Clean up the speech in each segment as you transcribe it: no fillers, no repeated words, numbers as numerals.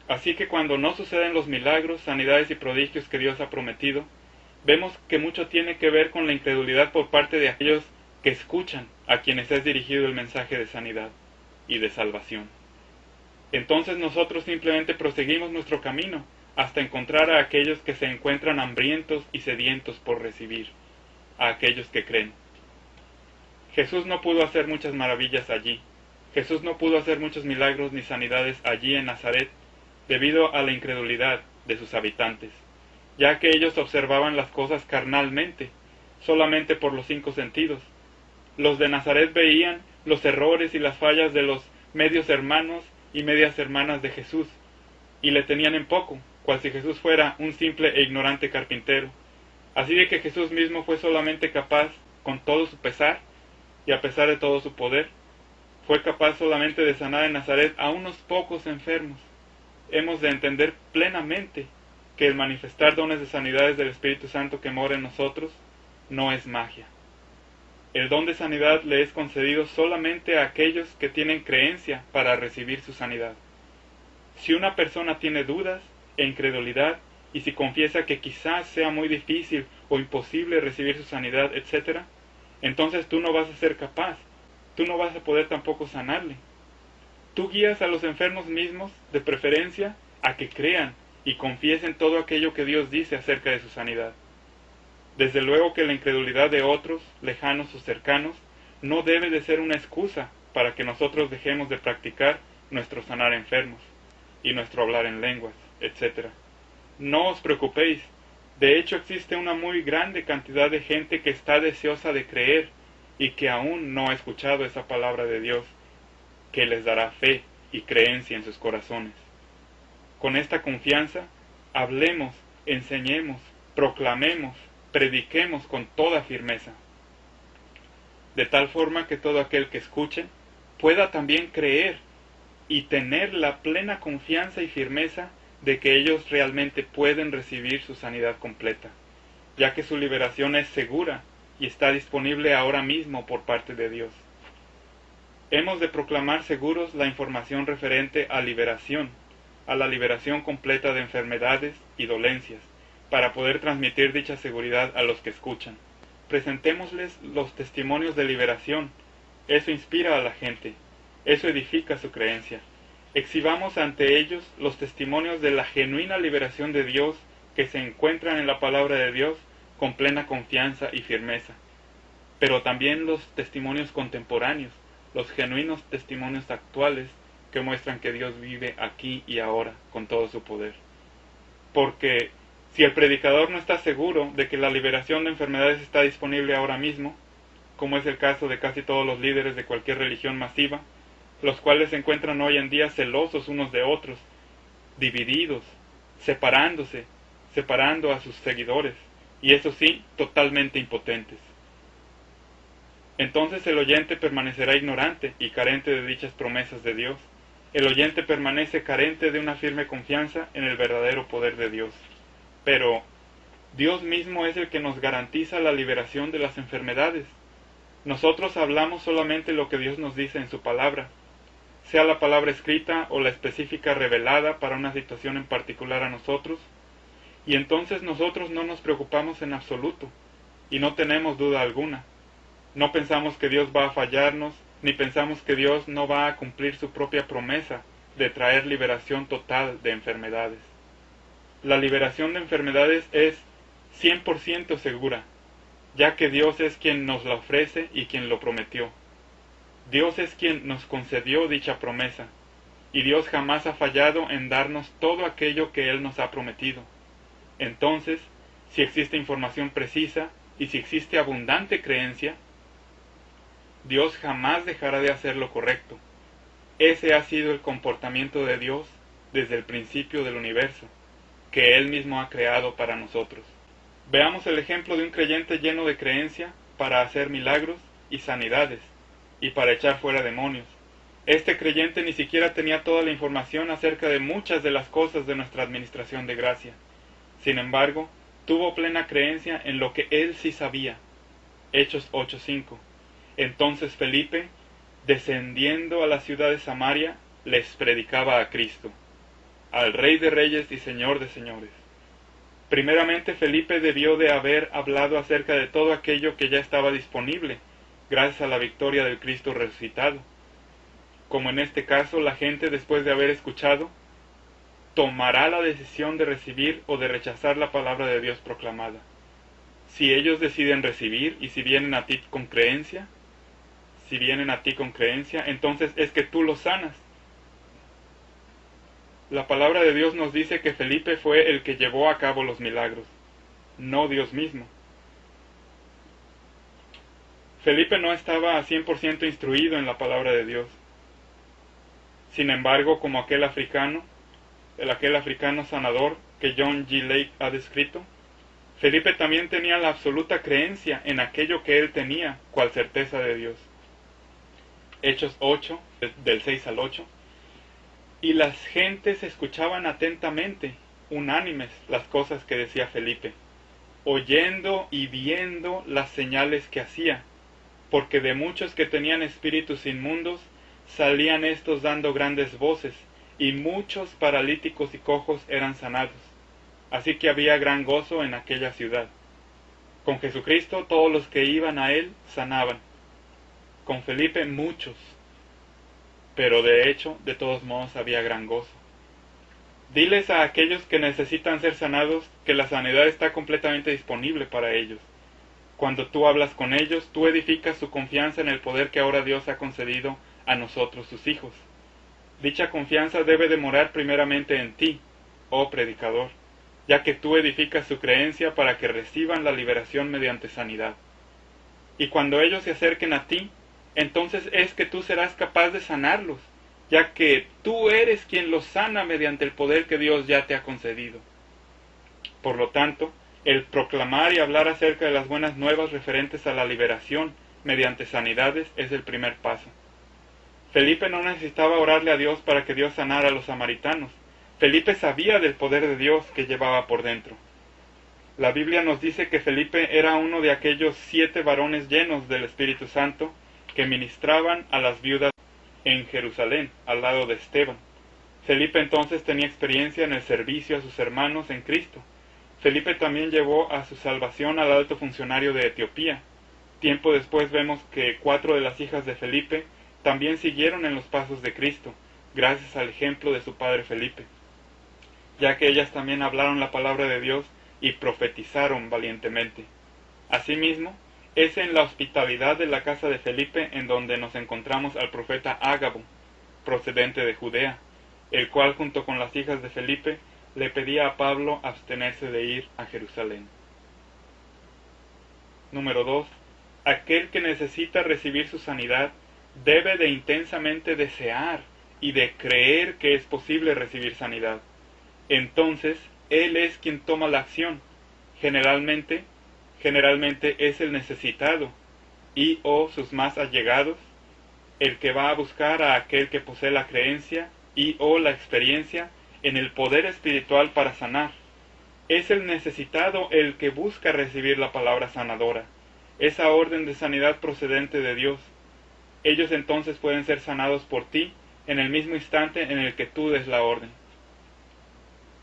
Así que cuando no suceden los milagros, sanidades y prodigios que Dios ha prometido, vemos que mucho tiene que ver con la incredulidad por parte de aquellos que escuchan a quienes es dirigido el mensaje de sanidad y de salvación. Entonces nosotros simplemente proseguimos nuestro camino hasta encontrar a aquellos que se encuentran hambrientos y sedientos por recibir, a aquellos que creen. Jesús no pudo hacer muchas maravillas allí. Jesús no pudo hacer muchos milagros ni sanidades allí en Nazaret debido a la incredulidad de sus habitantes, ya que ellos observaban las cosas carnalmente, solamente por los 5 sentidos. Los de Nazaret veían los errores y las fallas de los medios hermanos y medias hermanas de Jesús, y le tenían en poco, cual si Jesús fuera un simple e ignorante carpintero. Así de que Jesús mismo fue solamente capaz, con todo su pesar, y a pesar de todo su poder, fue capaz solamente de sanar en Nazaret a unos pocos enfermos. Hemos de entender plenamente que el manifestar dones de sanidades del Espíritu Santo que mora en nosotros no es magia. El don de sanidad le es concedido solamente a aquellos que tienen creencia para recibir su sanidad. Si una persona tiene dudas e incredulidad, y si confiesa que quizás sea muy difícil o imposible recibir su sanidad, etc., entonces tú no vas a ser capaz, tú no vas a poder tampoco sanarle. Tú guías a los enfermos mismos, de preferencia, a que crean y confiesen todo aquello que Dios dice acerca de su sanidad. Desde luego que la incredulidad de otros, lejanos o cercanos, no debe de ser una excusa para que nosotros dejemos de practicar nuestro sanar enfermos y nuestro hablar en lenguas, etc. No os preocupéis, de hecho existe una muy grande cantidad de gente que está deseosa de creer y que aún no ha escuchado esa palabra de Dios, que les dará fe y creencia en sus corazones. Con esta confianza, hablemos, enseñemos, proclamemos, prediquemos con toda firmeza, de tal forma que todo aquel que escuche pueda también creer y tener la plena confianza y firmeza de que ellos realmente pueden recibir su sanidad completa, ya que su liberación es segura y está disponible ahora mismo por parte de Dios. Hemos de proclamar seguros la información referente a la liberación completa de enfermedades y dolencias, para poder transmitir dicha seguridad a los que escuchan. Presentémosles los testimonios de liberación. Eso inspira a la gente, eso edifica su creencia. Exhibamos ante ellos los testimonios de la genuina liberación de Dios que se encuentran en la palabra de Dios con plena confianza y firmeza, pero también los testimonios contemporáneos, los genuinos testimonios actuales que muestran que Dios vive aquí y ahora con todo su poder. Porque si el predicador no está seguro de que la liberación de enfermedades está disponible ahora mismo, como es el caso de casi todos los líderes de cualquier religión masiva, los cuales se encuentran hoy en día celosos unos de otros, divididos, separando a sus seguidores, y eso sí, totalmente impotentes. Entonces el oyente permanecerá ignorante y carente de dichas promesas de Dios. El oyente permanece carente de una firme confianza en el verdadero poder de Dios. Pero Dios mismo es el que nos garantiza la liberación de las enfermedades. Nosotros hablamos solamente lo que Dios nos dice en su palabra, sea la palabra escrita o la específica revelada para una situación en particular a nosotros, y entonces nosotros no nos preocupamos en absoluto, y no tenemos duda alguna. No pensamos que Dios va a fallarnos, ni pensamos que Dios no va a cumplir su propia promesa de traer liberación total de enfermedades. La liberación de enfermedades es 100% segura, ya que Dios es quien nos la ofrece y quien lo prometió. Dios es quien nos concedió dicha promesa, y Dios jamás ha fallado en darnos todo aquello que Él nos ha prometido. Entonces, si existe información precisa y si existe abundante creencia, Dios jamás dejará de hacer lo correcto. Ese ha sido el comportamiento de Dios desde el principio del universo, que Él mismo ha creado para nosotros. Veamos el ejemplo de un creyente lleno de creencia para hacer milagros y sanidades, y para echar fuera demonios. Este creyente ni siquiera tenía toda la información acerca de muchas de las cosas de nuestra administración de gracia. Sin embargo, tuvo plena creencia en lo que él sí sabía. Hechos 8:5. Entonces Felipe, descendiendo a la ciudad de Samaria, les predicaba a Cristo. al Rey de Reyes y Señor de Señores. Primeramente, Felipe debió de haber hablado acerca de todo aquello que ya estaba disponible, gracias a la victoria del Cristo resucitado. Como en este caso, la gente, después de haber escuchado, tomará la decisión de recibir o de rechazar la palabra de Dios proclamada. Si ellos deciden recibir y si vienen a ti con creencia, entonces es que tú los sanas. La palabra de Dios nos dice que Felipe fue el que llevó a cabo los milagros, no Dios mismo. Felipe no estaba a 100% instruido en la palabra de Dios. Sin embargo, como aquel africano sanador que John G. Lake ha descrito, Felipe también tenía la absoluta creencia en aquello que él tenía, cual certeza de Dios. Hechos 8, del 6 al 8. Y las gentes escuchaban atentamente, unánimes, las cosas que decía Felipe, oyendo y viendo las señales que hacía, porque de muchos que tenían espíritus inmundos, salían estos dando grandes voces, y muchos paralíticos y cojos eran sanados. Así que había gran gozo en aquella ciudad. Con Jesucristo todos los que iban a él sanaban. Con Felipe muchos. Pero de hecho, de todos modos había gran gozo. Diles a aquellos que necesitan ser sanados que la sanidad está completamente disponible para ellos. Cuando tú hablas con ellos, tú edificas su confianza en el poder que ahora Dios ha concedido a nosotros, sus hijos. Dicha confianza debe de morar primeramente en ti, oh predicador, ya que tú edificas su creencia para que reciban la liberación mediante sanidad. Y cuando ellos se acerquen a ti, entonces es que tú serás capaz de sanarlos, ya que tú eres quien los sana mediante el poder que Dios ya te ha concedido. Por lo tanto, el proclamar y hablar acerca de las buenas nuevas referentes a la liberación mediante sanidades es el primer paso. Felipe no necesitaba orarle a Dios para que Dios sanara a los samaritanos. Felipe sabía del poder de Dios que llevaba por dentro. La Biblia nos dice que Felipe era uno de aquellos 7 varones llenos del Espíritu Santo que ministraban a las viudas en Jerusalén, al lado de Esteban. Felipe entonces tenía experiencia en el servicio a sus hermanos en Cristo. Felipe también llevó a su salvación al alto funcionario de Etiopía. Tiempo después vemos que 4 de las hijas de Felipe también siguieron en los pasos de Cristo, gracias al ejemplo de su padre Felipe, ya que ellas también hablaron la palabra de Dios y profetizaron valientemente. Asimismo, es en la hospitalidad de la casa de Felipe en donde nos encontramos al profeta Ágabo, procedente de Judea, el cual junto con las hijas de Felipe le pedía a Pablo abstenerse de ir a Jerusalén. Número 2. Aquel que necesita recibir su sanidad debe de intensamente desear y de creer que es posible recibir sanidad. Entonces, él es quien toma la acción. Generalmente es el necesitado y o sus más allegados el que va a buscar a aquel que posee la creencia y o la experiencia en el poder espiritual para sanar. Es el necesitado el que busca recibir la palabra sanadora, esa orden de sanidad procedente de Dios. Ellos entonces pueden ser sanados por ti en el mismo instante en el que tú des la orden.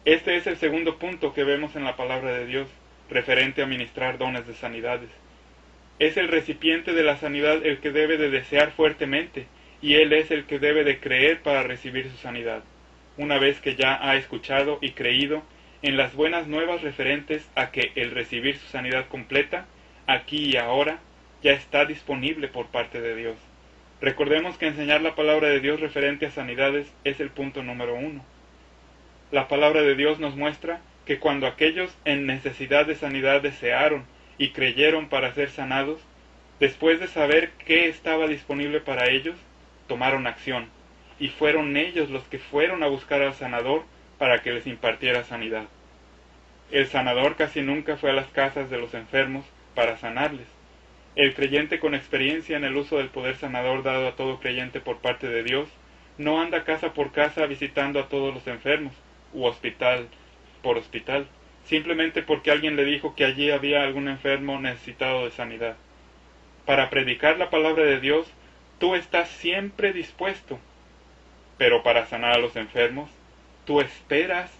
Este es el segundo punto que vemos en la palabra de Dios, referente a ministrar dones de sanidades. Es el recipiente de la sanidad el que debe de desear fuertemente, y él es el que debe de creer para recibir su sanidad, una vez que ya ha escuchado y creído en las buenas nuevas referentes a que el recibir su sanidad completa, aquí y ahora, ya está disponible por parte de Dios. Recordemos que enseñar la palabra de Dios referente a sanidades es el punto número 1. La palabra de Dios nos muestra que cuando aquellos en necesidad de sanidad desearon y creyeron para ser sanados, después de saber qué estaba disponible para ellos, tomaron acción, y fueron ellos los que fueron a buscar al sanador para que les impartiera sanidad. El sanador casi nunca fue a las casas de los enfermos para sanarles. El creyente con experiencia en el uso del poder sanador dado a todo creyente por parte de Dios, no anda casa por casa visitando a todos los enfermos, u hospital por hospital, simplemente porque alguien le dijo que allí había algún enfermo necesitado de sanidad. Para predicar la palabra de Dios, tú estás siempre dispuesto, pero para sanar a los enfermos, tú esperas